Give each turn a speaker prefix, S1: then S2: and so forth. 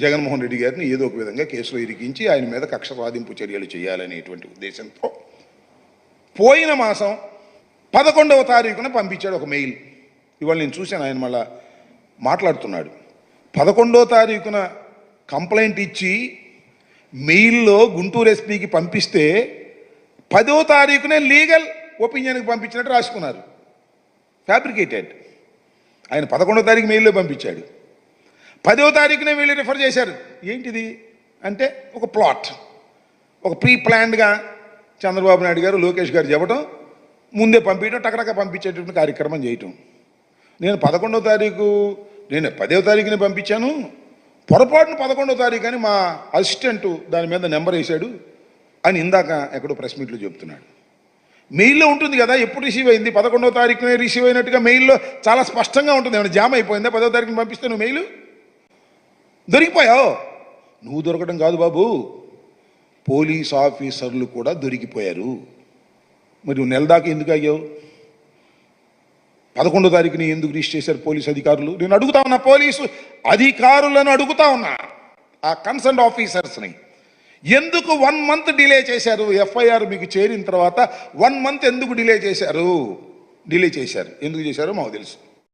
S1: జగన్మోహన్ రెడ్డి గారిని ఏదో ఒక విధంగా కేసులో ఇరికించి ఆయన మీద కక్ష సాధింపు చర్యలు చేయాలనేటువంటి ఉద్దేశంతో పోయిన మాసం 11వ తారీఖున పంపించాడు ఒక మెయిల్. ఇవాళ నేను చూశాను, ఆయన మళ్ళా మాట్లాడుతున్నాడు. 11వ తారీఖున కంప్లైంట్ ఇచ్చి మెయిల్లో గుంటూరు ఎస్పీకి పంపిస్తే 10వ తారీఖునే లీగల్ ఒపీనియన్కి పంపించినట్టు రాసుకున్నారు. ఫ్యాబ్రికేటెడ్. ఆయన 11వ తారీఖు మెయిల్లో పంపించాడు, 10వ తారీఖునే వీళ్ళు రిఫర్ చేశారు. ఏంటిది అంటే ఒక ప్లాట్, ఒక ప్రీ ప్లాన్డ్గా చంద్రబాబు నాయుడు గారు లోకేష్ గారు చెప్పడం, ముందే పంపించడం, టకటక పంపించేటువంటి కార్యక్రమం చేయటం. నేను 11వ తారీఖు, నేను 10వ తారీఖునే పంపించాను, పొరపాటును 11వ తారీఖు అని మా అసిస్టెంట్ దాని మీద నెంబర్ వేశాడు అని ఇందాక ఎక్కడో ప్రెస్ మీట్లో చెప్తున్నాడు. మెయిల్లో ఉంటుంది కదా ఎప్పుడు రిసీవ్ అయింది, 11వ తారీఖునే రిసీవ్ అయినట్టుగా మెయిల్లో చాలా స్పష్టంగా ఉంటుంది. ఏమైనా జామ్ అయిపోయిందా? 10వ తారీఖుని పంపిస్తే నువ్వు మెయిల్ దొరికిపోయావు. నువ్వు దొరకడం కాదు బాబు, పోలీస్ ఆఫీసర్లు కూడా దొరికిపోయారు. మరి నువ్వు నెల దాకా ఎందుకు ఆగావు? 11వ తారీఖుని ఎందుకు రిజిస్టర్ చేశారు పోలీసు అధికారులు? నేను అడుగుతా ఉన్నా, పోలీసు అధికారులను అడుగుతా ఉన్నా, ఆ కన్సర్న్ ఆఫీసర్స్ని ఎందుకు 1 month డిలే చేశారు? ఎఫ్ఐఆర్ మీకు చేరిన తర్వాత 1 month ఎందుకు డిలే చేశారు? ఎందుకు చేశారో మాకు తెలుసు.